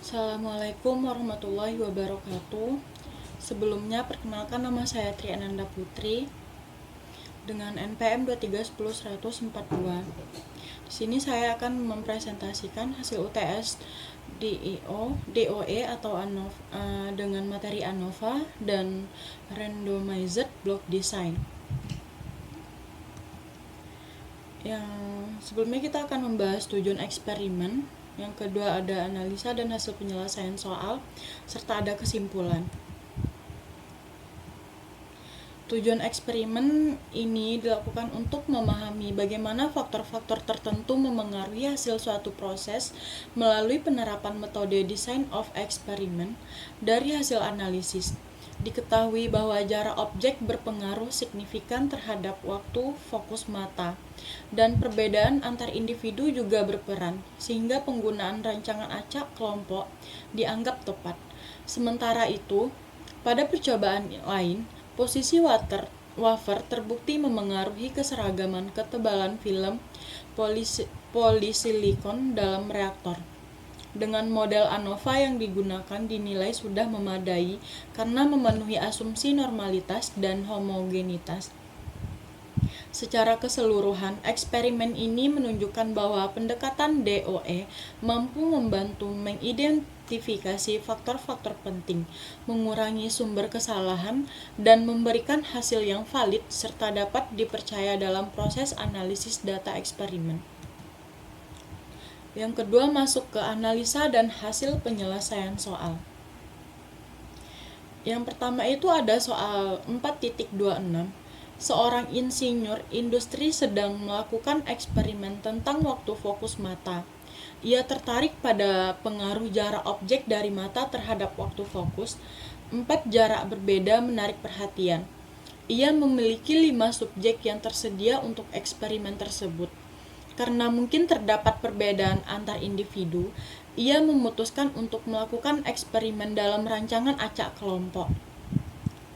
Assalamualaikum warahmatullahi wabarakatuh. Sebelumnya perkenalkan, nama saya Tri Ananda Putri dengan NPM 2310142. Di sini saya akan mempresentasikan hasil UTS DOE atau dengan materi ANOVA dan Randomized Block Design. Yang sebelumnya kita akan membahas tujuan eksperimen. Yang kedua ada analisa dan hasil penyelesaian soal, serta ada kesimpulan. Tujuan eksperimen ini dilakukan untuk memahami bagaimana faktor-faktor tertentu memengaruhi hasil suatu proses melalui penerapan metode design of experiment dari hasil analisis. Diketahui bahwa jarak objek berpengaruh signifikan terhadap waktu fokus mata, dan perbedaan antar individu juga berperan, sehingga penggunaan rancangan acak kelompok dianggap tepat. Sementara itu, pada percobaan lain, posisi wafer terbukti memengaruhi keseragaman ketebalan film polisilikon dalam reaktor. Dengan model ANOVA yang digunakan dinilai sudah memadai karena memenuhi asumsi normalitas dan homogenitas. Secara keseluruhan, eksperimen ini menunjukkan bahwa pendekatan DOE mampu membantu mengidentifikasi faktor-faktor penting, mengurangi sumber kesalahan, dan memberikan hasil yang valid serta dapat dipercaya dalam proses analisis data eksperimen. Yang kedua, masuk ke analisa dan hasil penyelesaian soal. Yang pertama itu ada soal 4.26. Seorang insinyur industri sedang melakukan eksperimen tentang waktu fokus mata. Ia tertarik pada pengaruh jarak objek dari mata terhadap waktu fokus. 4 jarak berbeda menarik perhatian. Ia memiliki 5 subjek yang tersedia untuk eksperimen tersebut. Karena mungkin terdapat perbedaan antar individu, ia memutuskan untuk melakukan eksperimen dalam rancangan acak kelompok.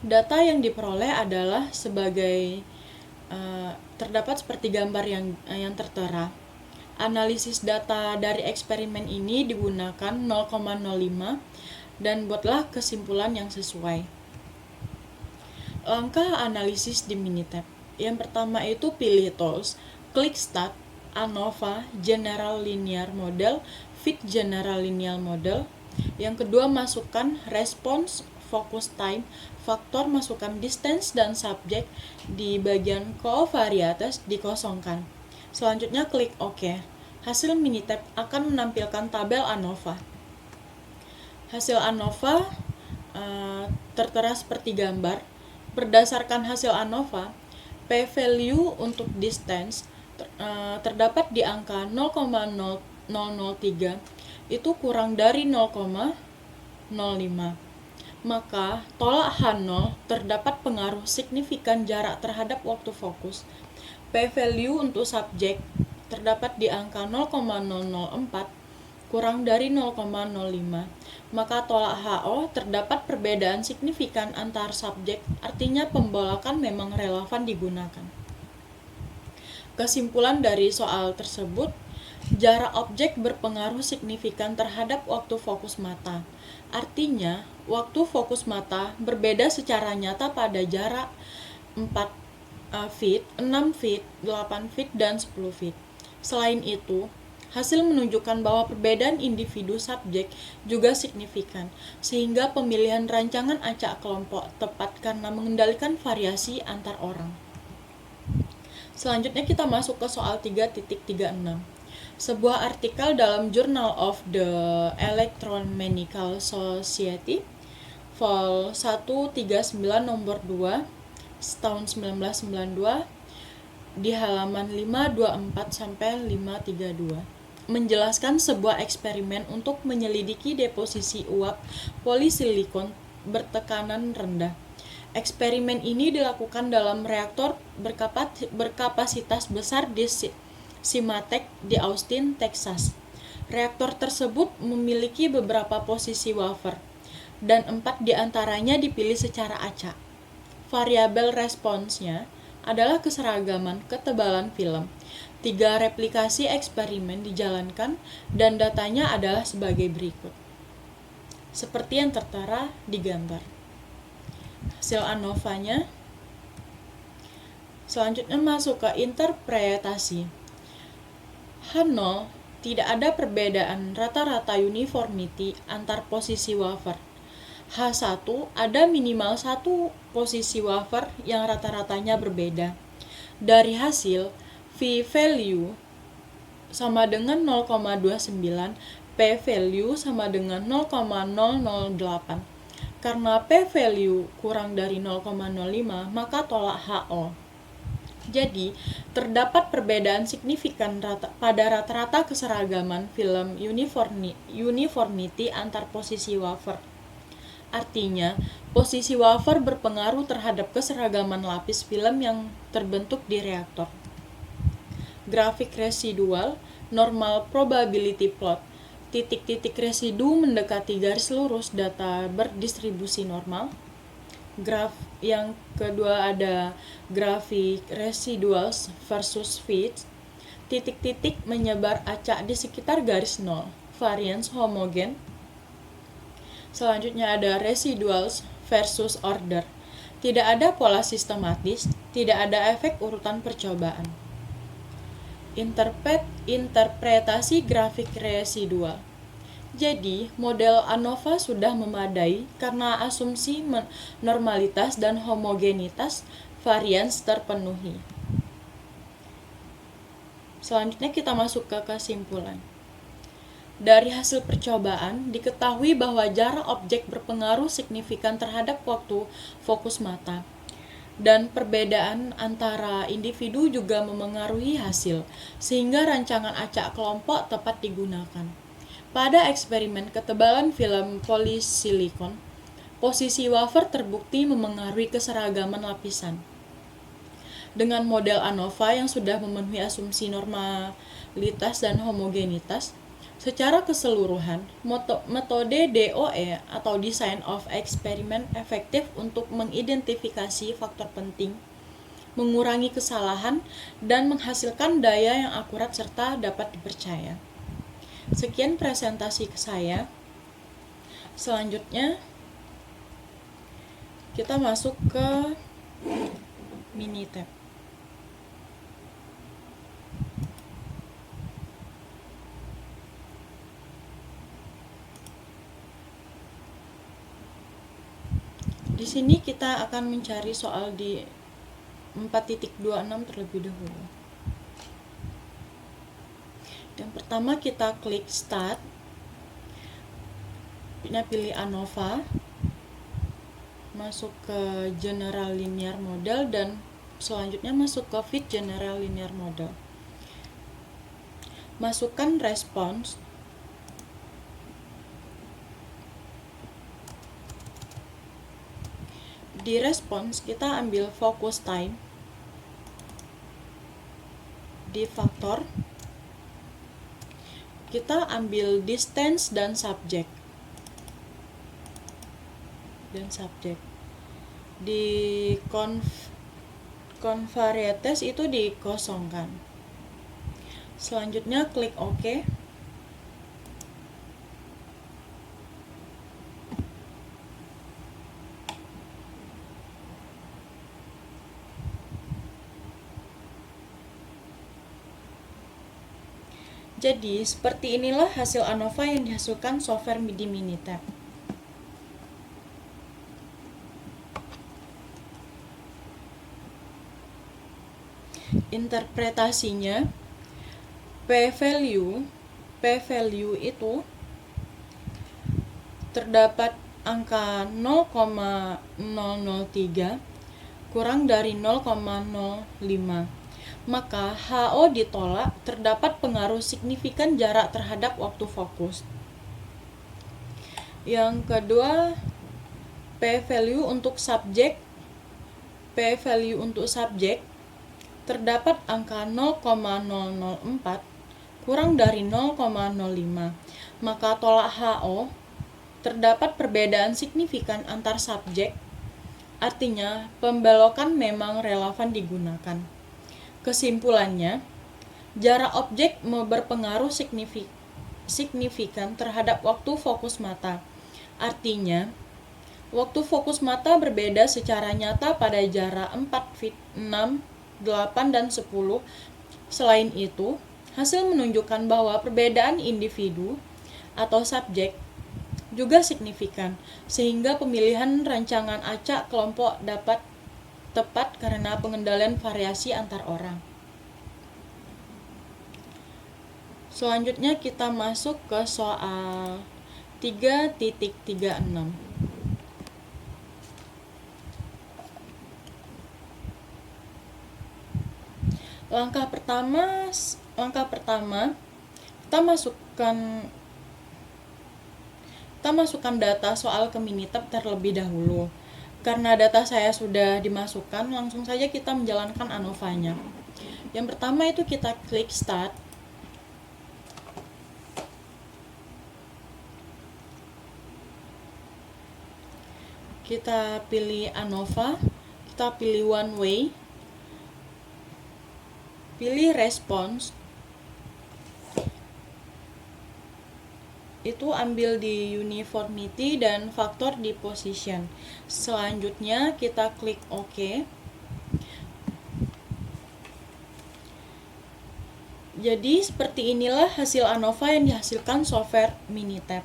Data yang diperoleh adalah terdapat seperti gambar yang tertera. Analisis data dari eksperimen ini digunakan 0,05 dan buatlah kesimpulan yang sesuai. Langkah analisis di Minitab. Yang pertama itu pilih tools, klik Start, ANOVA, General Linear Model, Fit General Linear Model. Yang kedua, masukkan response, focus time, faktor, masukkan distance dan subject. Di bagian covariates dikosongkan. Selanjutnya klik OK. Hasil Minitab akan menampilkan tabel ANOVA. Hasil ANOVA tertera seperti gambar. Berdasarkan hasil ANOVA, p-value untuk distance terdapat di angka 0,003, itu kurang dari 0,05. Maka tolak H0 terdapat pengaruh signifikan jarak terhadap waktu fokus. P-value untuk subjek terdapat di angka 0,004, kurang dari 0,05. Maka tolak HO terdapat perbedaan signifikan antar subjek, artinya pembolakan memang relevan digunakan. Kesimpulan dari soal tersebut, jarak objek berpengaruh signifikan terhadap waktu fokus mata. Artinya, waktu fokus mata berbeda secara nyata pada jarak 4 feet, 6 feet, 8 feet, dan 10 feet. Selain itu, hasil menunjukkan bahwa perbedaan individu subjek juga signifikan, sehingga pemilihan rancangan acak kelompok tepat karena mengendalikan variasi antar orang. Selanjutnya kita masuk ke soal 3.36. Sebuah artikel dalam Journal of the Electromechanical Society, vol 139 nomor 2, tahun 1992, di halaman 524 sampai 532, menjelaskan sebuah eksperimen untuk menyelidiki deposisi uap polisilikon bertekanan rendah. Eksperimen ini dilakukan dalam reaktor berkapasitas besar di Simatech di Austin, Texas. Reaktor tersebut memiliki beberapa posisi wafer, dan 4 diantaranya dipilih secara acak. Variabel responsnya adalah keseragaman ketebalan film. 3 replikasi eksperimen dijalankan dan datanya adalah sebagai berikut. seperti yang tertera di gambar. Hasil ANOVA-nya. Selanjutnya masuk ke interpretasi. H0, tidak ada perbedaan rata-rata uniformity antar posisi wafer. H1, ada minimal satu posisi wafer yang rata-ratanya berbeda. Dari hasil, V-value sama dengan 0,29, P-value sama dengan 0,008. Karena P-value kurang dari 0,05, maka tolak HO. Jadi, terdapat perbedaan signifikan pada rata-rata keseragaman film uniformity antar posisi wafer. Artinya, posisi wafer berpengaruh terhadap keseragaman lapis film yang terbentuk di reaktor. Grafik residual, normal probability plot. Titik-titik residu mendekati garis lurus data berdistribusi normal. Yang kedua ada grafik residuals versus fits. Titik-titik menyebar acak di sekitar garis nol, variance homogen. Selanjutnya ada residuals versus order. Tidak ada pola sistematis, tidak ada efek urutan percobaan. Interpretasi grafik residual. Jadi, model ANOVA sudah memadai karena asumsi normalitas dan homogenitas varians terpenuhi. Selanjutnya kita masuk ke kesimpulan. Dari hasil percobaan, diketahui bahwa jarak objek berpengaruh signifikan terhadap waktu fokus mata. Dan perbedaan antara individu juga memengaruhi hasil, sehingga rancangan acak kelompok tepat digunakan. Pada eksperimen ketebalan film polisilikon, posisi wafer terbukti memengaruhi keseragaman lapisan. Dengan model ANOVA yang sudah memenuhi asumsi normalitas dan homogenitas, secara keseluruhan, metode DOE atau Design of Experiment efektif untuk mengidentifikasi faktor penting, mengurangi kesalahan, dan menghasilkan daya yang akurat serta dapat dipercaya. Sekian presentasi saya. Selanjutnya, kita masuk ke Minitab. Di sini kita akan mencari soal di 4.26 terlebih dahulu. Yang pertama kita klik Start. Pilih ANOVA. Masuk ke General Linear Model dan selanjutnya masuk ke Fit General Linear Model. Masukkan response. Di response kita ambil focus time. Di faktor kita ambil distance dan subject. Di convarieties itu dikosongkan. Selanjutnya klik OK. Jadi, seperti inilah hasil ANOVA yang dihasilkan software di Minitab. Interpretasinya, P-value itu terdapat angka 0,003 kurang dari 0,05. Maka HO ditolak, terdapat pengaruh signifikan jarak terhadap waktu fokus. Yang kedua, P-value untuk subjek. Terdapat angka 0,004 kurang dari 0,05. Maka tolak HO, terdapat perbedaan signifikan antar subjek. Artinya, pembelokan memang relevan digunakan. Kesimpulannya, jarak objek berpengaruh signifikan terhadap waktu fokus mata. Artinya, waktu fokus mata berbeda secara nyata pada jarak 4 feet, 6, 8, dan 10. Selain itu, hasil menunjukkan bahwa perbedaan individu atau subjek juga signifikan, sehingga pemilihan rancangan acak kelompok dapat tepat karena pengendalian variasi antar orang. Selanjutnya kita masuk ke soal 3.36. Langkah pertama kita masukkan data soal ke Minitab terlebih dahulu. Karena data saya sudah dimasukkan, langsung saja kita menjalankan ANOVA-nya. Yang pertama itu kita klik Start. Kita pilih ANOVA, kita pilih One Way, pilih Response. Itu ambil di Uniformity dan faktor di Position. Selanjutnya kita klik OK. Jadi seperti inilah hasil ANOVA yang dihasilkan software Minitab.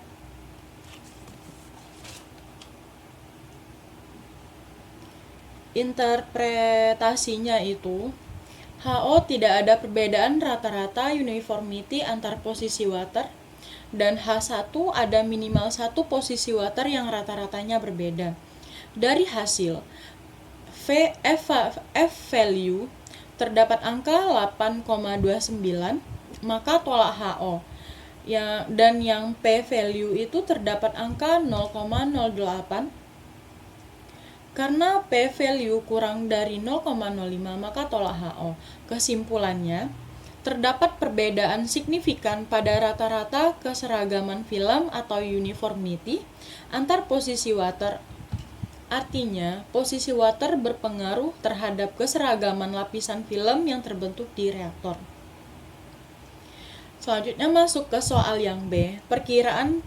Interpretasinya itu, HO tidak ada perbedaan rata-rata uniformity antar posisi water, dan H1 ada minimal satu posisi water yang rata-ratanya berbeda. Dari hasil F value terdapat angka 8,29, maka tolak HO. Dan yang P value itu terdapat angka 0,08. Karena P value kurang dari 0,05, maka tolak HO. Kesimpulannya, terdapat perbedaan signifikan pada rata-rata keseragaman film atau uniformity antar posisi water. Artinya, posisi water berpengaruh terhadap keseragaman lapisan film yang terbentuk di reaktor. Selanjutnya masuk ke soal yang B, perkiraan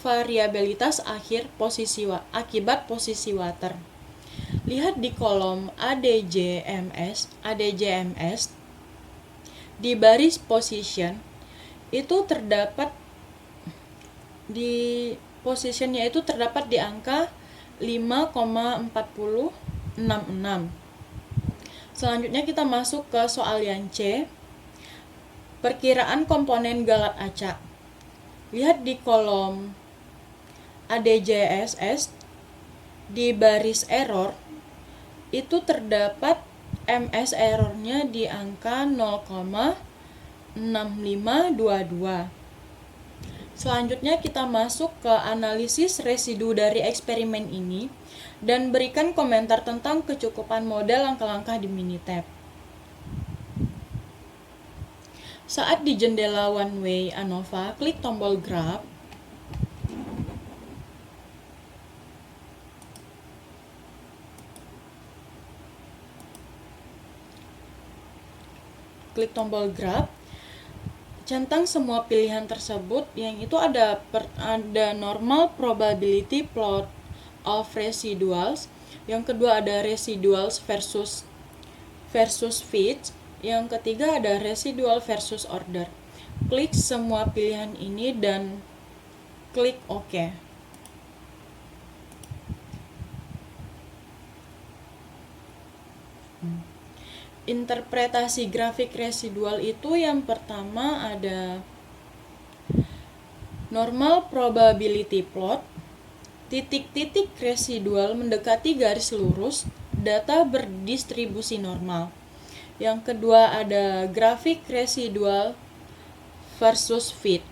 variabilitas akibat posisi water. Lihat di kolom ADJMS di baris position itu terdapat di positionnya itu terdapat di angka 5,4066. Selanjutnya kita masuk ke soal yang C, perkiraan komponen galat acak. Lihat di kolom ADJSS di baris error itu terdapat MS errornya di angka 0,6522. Selanjutnya kita masuk ke analisis residu dari eksperimen ini dan berikan komentar tentang kecukupan model langkah-langkah di Minitab. Saat di jendela One Way ANOVA, klik tombol Graph. Klik tombol Graph, centang semua pilihan tersebut, yang itu ada normal probability plot of residuals, yang kedua ada residuals versus fit, yang ketiga ada residual versus order. Klik semua pilihan ini dan klik OK. Interpretasi grafik residual itu yang pertama ada normal probability plot, titik-titik residual mendekati garis lurus, data berdistribusi normal. Yang kedua ada grafik residual versus fit.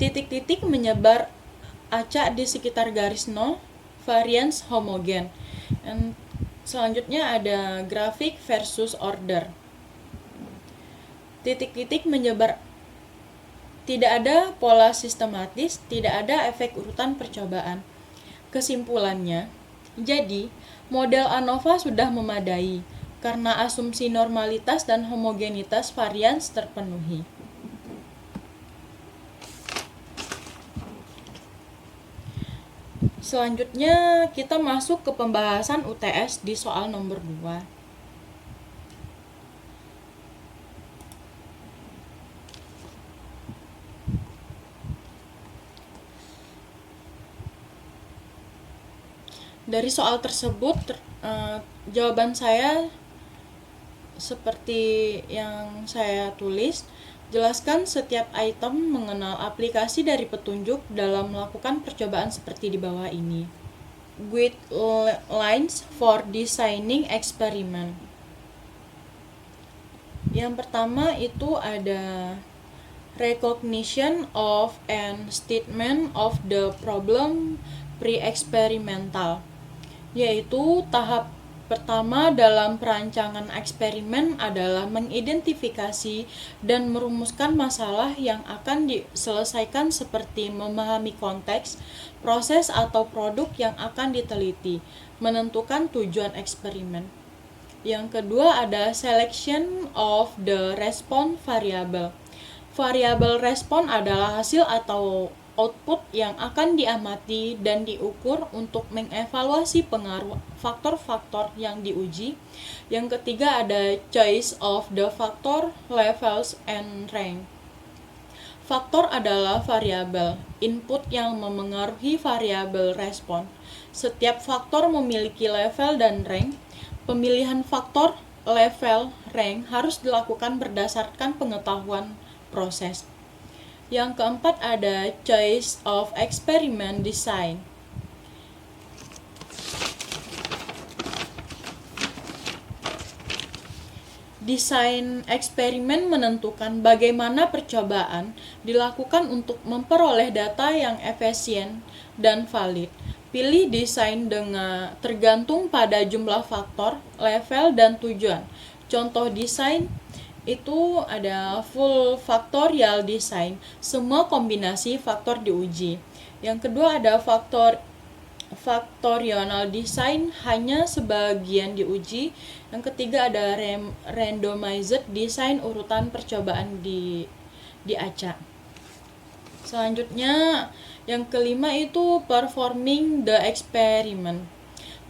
Titik-titik menyebar acak di sekitar garis 0, variance homogen. Dan selanjutnya ada grafik versus order. Titik-titik menyebar, tidak ada pola sistematis, tidak ada efek urutan percobaan. Kesimpulannya, jadi model ANOVA sudah memadai karena asumsi normalitas dan homogenitas varians terpenuhi. Selanjutnya kita masuk ke pembahasan UTS di soal nomor 2. Dari soal tersebut, jawaban saya seperti yang saya tulis. Jelaskan setiap item mengenal aplikasi dari petunjuk dalam melakukan percobaan seperti di bawah ini. Guidelines for designing experiment. Yang pertama itu ada recognition of and statement of the problem pre-experimental, yaitu tahap pertama dalam perancangan eksperimen adalah mengidentifikasi dan merumuskan masalah yang akan diselesaikan seperti memahami konteks, proses atau produk yang akan diteliti, menentukan tujuan eksperimen. Yang kedua ada selection of the response variable. Variabel respon adalah hasil atau output yang akan diamati dan diukur untuk mengevaluasi pengaruh faktor-faktor yang diuji. Yang ketiga ada choice of the factor, levels, and rank. Faktor adalah variabel input yang memengaruhi variabel respon. Setiap faktor memiliki level dan rank. Pemilihan faktor, level, rank harus dilakukan berdasarkan pengetahuan proses. Yang keempat ada choice of experiment design. Desain eksperimen menentukan bagaimana percobaan dilakukan untuk memperoleh data yang efisien dan valid. Pilih desain dengan tergantung pada jumlah faktor, level, dan tujuan. Contoh desain itu ada full factorial design, semua kombinasi faktor diuji. Yang kedua ada factorial design, hanya sebagian diuji. Yang ketiga ada randomized design, urutan percobaan diacak. Selanjutnya yang kelima itu performing the experiment.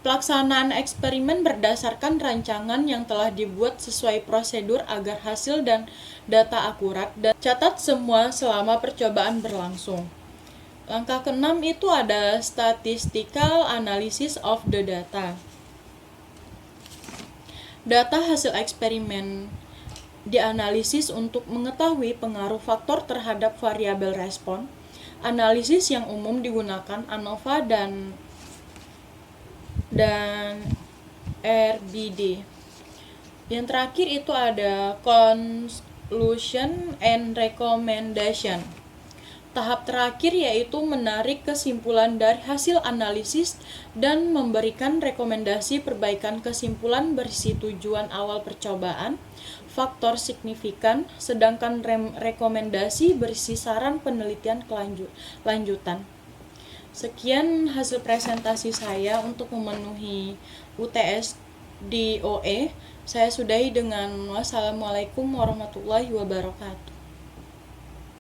Pelaksanaan eksperimen berdasarkan rancangan yang telah dibuat sesuai prosedur agar hasil dan data akurat, dan catat semua selama percobaan berlangsung. Langkah keenam itu ada statistical analysis of the data. Data hasil eksperimen dianalisis untuk mengetahui pengaruh faktor terhadap variabel respon. Analisis yang umum digunakan ANOVA dan RBD. Yang terakhir itu ada conclusion and recommendation. Tahap terakhir yaitu menarik kesimpulan dari hasil analisis dan memberikan rekomendasi perbaikan. Kesimpulan berisi tujuan awal percobaan, faktor signifikan, sedangkan rekomendasi berisi saran penelitian lanjutan. Sekian hasil presentasi saya untuk memenuhi UTS di OE. Saya sudahi dengan wassalamualaikum warahmatullahi wabarakatuh.